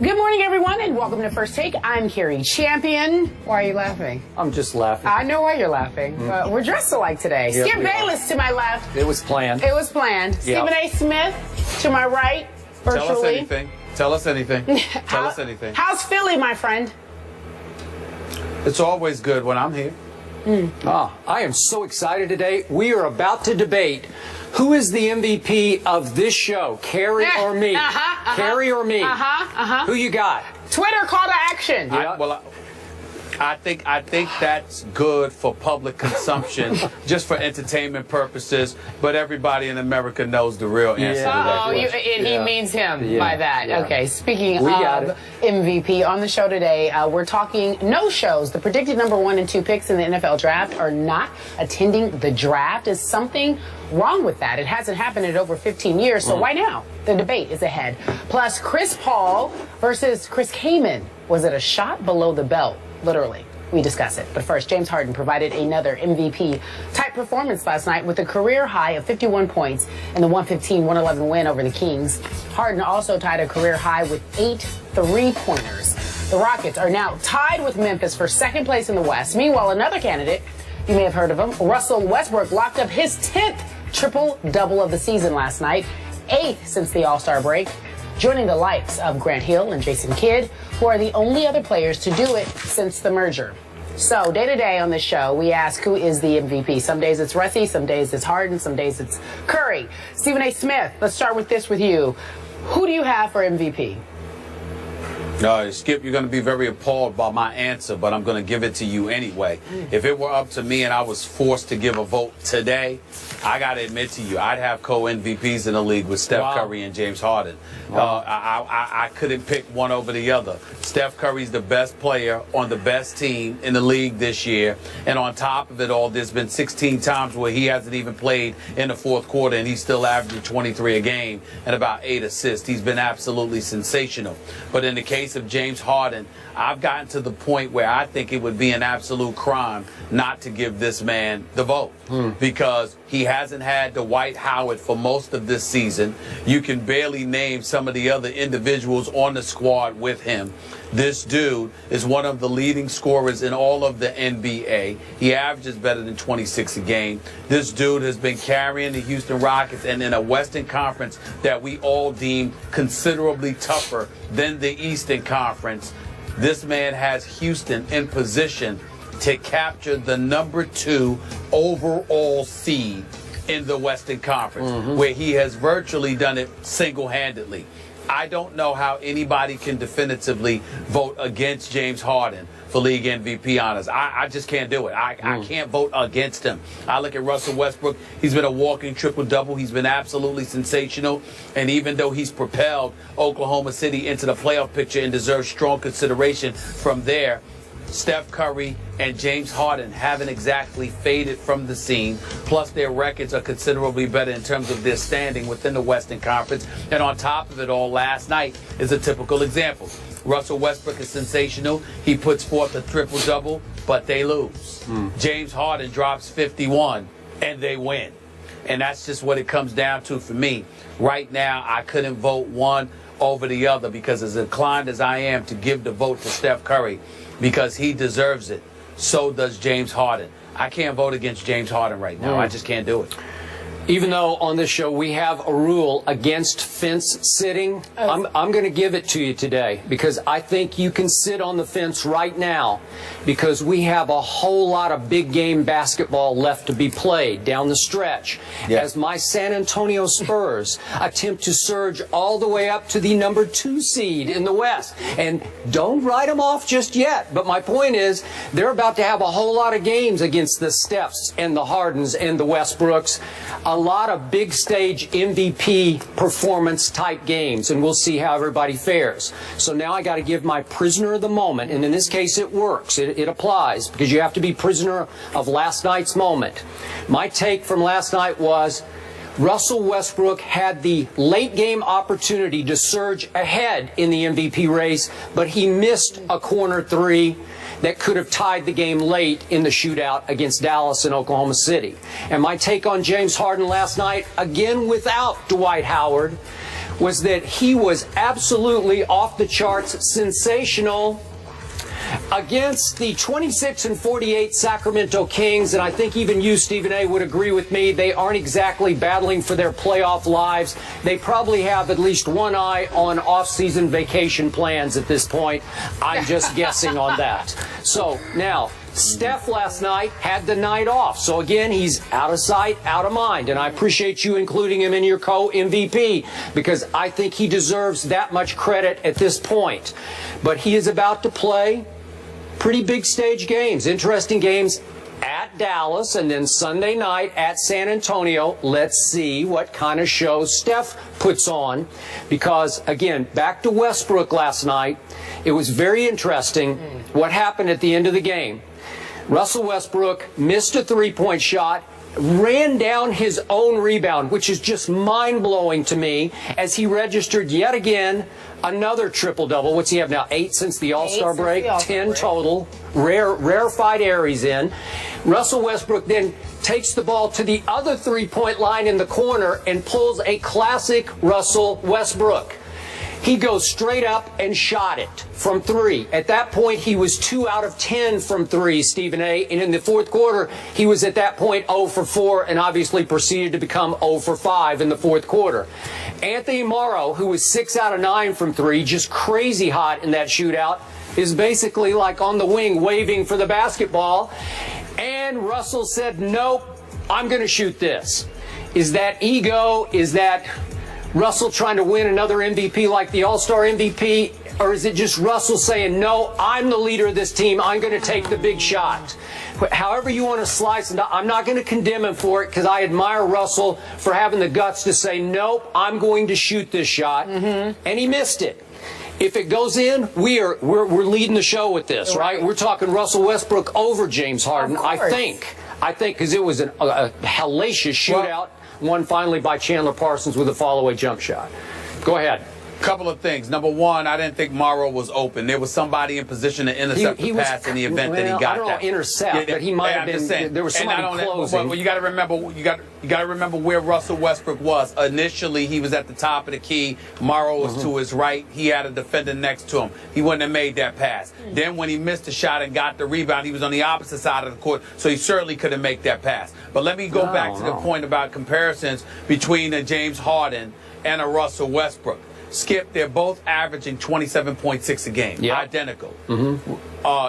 Good morning, everyone, and welcome to First Take. I'm Carrie Champion. Why are you laughing? I'm just laughing. I know why you're laughing. We're dressed alike today. Yep, Skip Bayless to my left. It was planned. It was planned. Yep. Stephen A. Smith to my right, virtually. Tell us anything. Tell us anything. Tell us anything. How's Philly, my friend? It's always good when I'm here. I am so excited today. We are about to debate who is the MVP of this show, Carrie or me? Carrie or me? Who you got? Twitter call to action. I think that's good for public consumption, just for entertainment purposes. But everybody in America knows the real answer to that question. And he means him by that. Yeah. Okay, speaking of MVP, on the show today, we're talking no-shows. The predicted number 1 and 2 picks in the NFL draft are not attending the draft. Is something wrong with that? It hasn't happened in over 15 years, so why now? The debate is ahead. Plus, Chris Paul versus Chris Kaman. Was it a shot below the belt? Literally. We discuss it. But first, James Harden provided another MVP-type performance last night with a career high of 51 points in the 115-111 win over the Kings. Harden also tied a career high with 8 3-pointers. The Rockets are now tied with Memphis for second place in the West. Meanwhile, another candidate, you may have heard of him, Russell Westbrook, locked up his 10th triple-double of the season last night, 8th since the All-Star break, joining the likes of Grant Hill and Jason Kidd, who are the only other players to do it since the merger. So, day to day on this show, we ask who is the MVP. Some days it's Russie, some days it's Harden, some days it's Curry. Stephen A. Smith, let's start with this with you. Who do you have for MVP? Skip, you're going to be very appalled by my answer, but I'm going to give it to you anyway. If it were up to me and I was forced to give a vote today, I got to admit to you, I'd have co-MVPs in the league with Steph Curry and James Harden. I couldn't pick one over the other. Steph Curry's the best player on the best team in the league this year. And on top of it all, there's been 16 times where he hasn't even played in the fourth quarter, and he's still averaging 23 a game and about 8 assists. He's been absolutely sensational. But in the case of James Harden, I've gotten to the point where I think it would be an absolute crime not to give this man the vote because he hasn't had Dwight Howard for most of this season. You can barely name some of the other individuals on the squad with him. This dude is one of the leading scorers in all of the NBA. He averages better than 26 a game. This dude has been carrying the Houston Rockets, and in a Western Conference that we all deem considerably tougher than the Eastern Conference. This man has Houston in position to capture the number 2 overall seed in the Western Conference, where he has virtually done it single-handedly. I don't know how anybody can definitively vote against James Harden for league MVP honors. I just can't do it. I can't vote against him. I look at Russell Westbrook. He's been a walking triple-double. He's been absolutely sensational. And even though he's propelled Oklahoma City into the playoff picture and deserves strong consideration from there, Steph Curry and James Harden haven't exactly faded from the scene. Plus, their records are considerably better in terms of their standing within the Western Conference. And on top of it all, last night is a typical example. Russell Westbrook is sensational. He puts forth a triple-double, but they lose. James Harden drops 51, and they win. And that's just what it comes down to for me. Right now, I couldn't vote one over the other because as inclined as I am to give the vote to Steph Curry because he deserves it, so does James Harden. I can't vote against James Harden right now. I just can't do it. Even though on this show we have a rule against fence sitting, I'm going to give it to you today because I think you can sit on the fence right now because we have a whole lot of big game basketball left to be played down the stretch as my San Antonio Spurs attempt to surge all the way up to the number 2 seed in the West. And don't write them off just yet. But my point is they're about to have a whole lot of games against the Stephs and the Hardens and the Westbrooks. A lot of big stage MVP performance type games, and we'll see how everybody fares. So now I got to give my prisoner of the moment, and in this case it works. It applies because you have to be prisoner of last night's moment. My take from last night was Russell Westbrook had the late game opportunity to surge ahead in the MVP race, but he missed a corner 3 that could have tied the game late in the shootout against Dallas and Oklahoma City. And my take on James Harden last night, again without Dwight Howard, was that he was absolutely off the charts sensational against the 26-48 Sacramento Kings, and I think even you, Stephen A., would agree with me. They aren't exactly battling for their playoff lives. They probably have at least one eye on off-season vacation plans at this point. I'm just guessing on that. So now, Steph last night had the night off. So again, he's out of sight, out of mind. And I appreciate you including him in your co-MVP because I think he deserves that much credit at this point. But he is about to play pretty big stage games, interesting games at Dallas, and then Sunday night at San Antonio. Let's see what kind of show Steph puts on. Because, again, back to Westbrook last night, it was very interesting what happened at the end of the game. Russell Westbrook missed a three-point shot, ran down his own rebound, which is just mind-blowing to me, as he registered yet again another triple-double. What's he have now? 8 since the All-Star break? 10 total. Rarefied air he's in. Russell Westbrook then takes the ball to the other three-point line in the corner and pulls a classic Russell Westbrook. He goes straight up and shot it from 3. At that point, he was 2 out of 10 from 3, Stephen A. And in the fourth quarter, he was at that point 0 for 4 and obviously proceeded to become 0 for 5 in the fourth quarter. Anthony Morrow, who was 6 out of 9 from 3, just crazy hot in that shootout, is basically like on the wing waving for the basketball. And Russell said, nope, I'm going to shoot this. Is that ego? Is that Russell trying to win another MVP like the All-Star MVP? Or is it just Russell saying, no, I'm the leader of this team. I'm going to take the big shot. However you want to slice it, I'm not going to condemn him for it because I admire Russell for having the guts to say, nope, I'm going to shoot this shot. And he missed it. If it goes in, we're leading the show with this, right? We're talking Russell Westbrook over James Harden, I think, because it was a hellacious shootout. Won finally by Chandler Parsons with a fall-away jump shot. Go ahead. Couple of things. Number one, I didn't think Morrow was open. There was somebody in position to intercept the pass in the event that he got I don't know, intercept, but he might have been. There was somebody closing. Well, you got to remember. You got to remember where Russell Westbrook was. Initially, he was at the top of the key. Morrow was to his right. He had a defender next to him. He wouldn't have made that pass. Then when he missed the shot and got the rebound, he was on the opposite side of the court, so he certainly couldn't make that pass. But let me go back to the point about comparisons between a James Harden and a Russell Westbrook. Skip, they're both averaging 27.6 a game. Yep. Identical.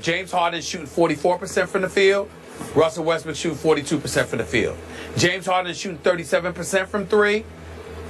James Harden shooting 44% from the field. Russell Westbrook shooting 42% from the field. James Harden is shooting 37% from 3.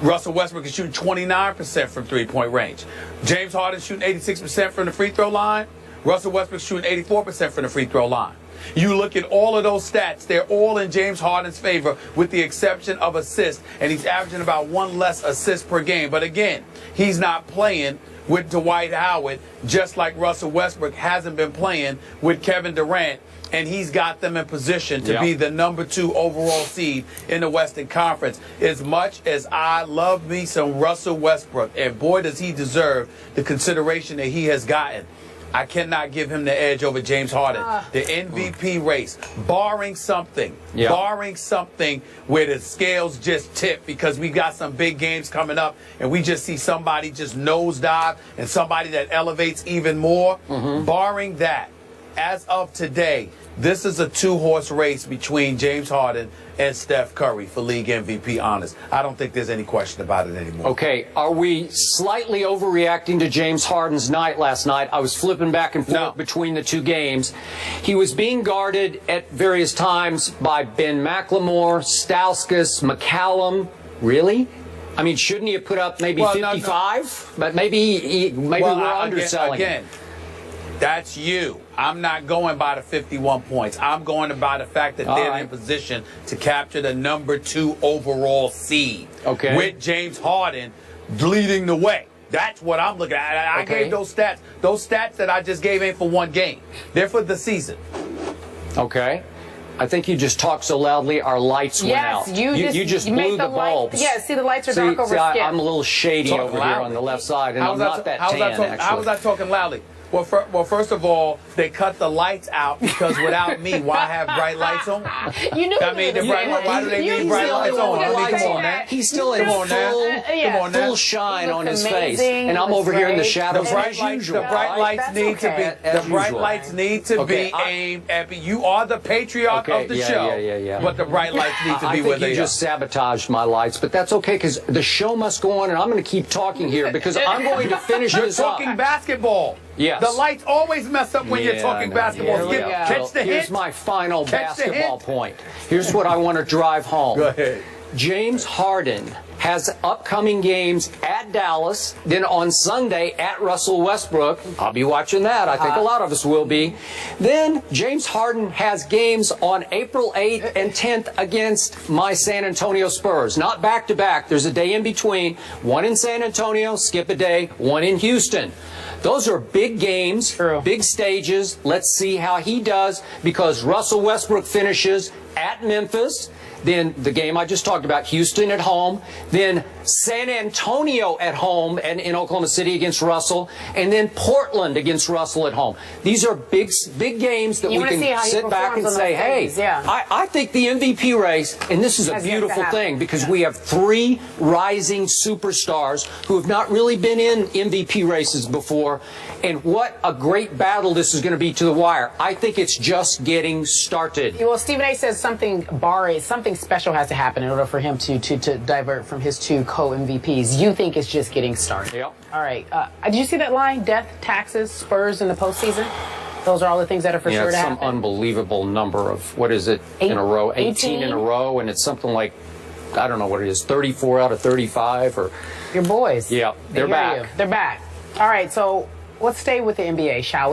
Russell Westbrook is shooting 29% from three-point range. James Harden shooting 86% from the free throw line. Russell Westbrook shooting 84% from the free throw line. You look at all of those stats, they're all in James Harden's favor with the exception of assists, and he's averaging about 1 less assist per game. But again, he's not playing with Dwight Howard, just like Russell Westbrook hasn't been playing with Kevin Durant, and he's got them in position to be the number 2 overall seed in the Western Conference. As much as I love me some Russell Westbrook, and boy does he deserve the consideration that he has gotten, I cannot give him the edge over James Harden. The MVP race, barring something where the scales just tip because we got some big games coming up and we just see somebody just nosedive and somebody that elevates even more. Barring that, as of today, this is a 2-horse race between James Harden and Steph Curry for league MVP honors. I don't think there's any question about it anymore. Okay, are we slightly overreacting to James Harden's night last night? I was flipping back and forth between the 2 games. He was being guarded at various times by Ben McLemore, Stauskas, McCallum. Really? I mean, shouldn't he have put up maybe 55? But maybe we're underselling him. That's you. I'm not going by the 51 points. I'm going by the fact that they're in position to capture the number 2 overall seed. Okay. With James Harden leading the way. That's what I'm looking at. I gave those stats. Those stats that I just gave ain't for one game. They're for the season. Okay. I think you just talked so loudly our lights went out. You just blew the bulbs. See, the lights are dark over Skip. I'm a little shady over here on the left side, and I'm not that tan, actually. How was I talking loudly? Well, first of all, they cut the lights out because without me, why have bright lights on? You knew. I mean, why do they need bright lights on? I mean, come on, man. He's still in full shine on his face, amazing. and I'm over here in the shadows. The bright lights need to be aimed at me. You are the patriarch of the show, but the bright lights need to be where they are. You just sabotaged my lights, but that's okay because the show must go on, and I'm going to keep talking here because I'm going to finish this up. You're talking basketball. Yes. The lights always mess up when you're talking basketball. Catch the hit. Here's my final basketball point. Here's what I want to drive home. Go ahead. James Harden has upcoming games at Dallas, then on Sunday at Russell Westbrook. I'll be watching that. I think a lot of us will be. Then James Harden has games on April 8th and 10th against my San Antonio Spurs. Not back-to-back. There's a day in between. One in San Antonio, skip a day. One in Houston. Those are big games, big stages. Let's see how he does because Russell Westbrook finishes at Memphis. Then the game I just talked about, Houston at home. Then San Antonio at home and in Oklahoma City against Russell. And then Portland against Russell at home. These are big games that we can sit back and say, hey, I think the MVP race, and this is a beautiful thing because we have 3 rising superstars who have not really been in MVP races before. And what a great battle this is going to be to the wire. I think it's just getting started. Well, Stephen A. says something special has to happen in order for him to divert from his 2 co-MVPs. You think it's just getting started? Yep. All right. Did you see that line? Death, taxes, Spurs in the postseason? Those are all the things that are for sure to happen? Some unbelievable number of, what is it, in a row? 18 in a row, and it's something like, I don't know what it is, 34 out of 35 or... Your boys. Yeah, they're back. They're back. All right, so let's stay with the NBA, shall we?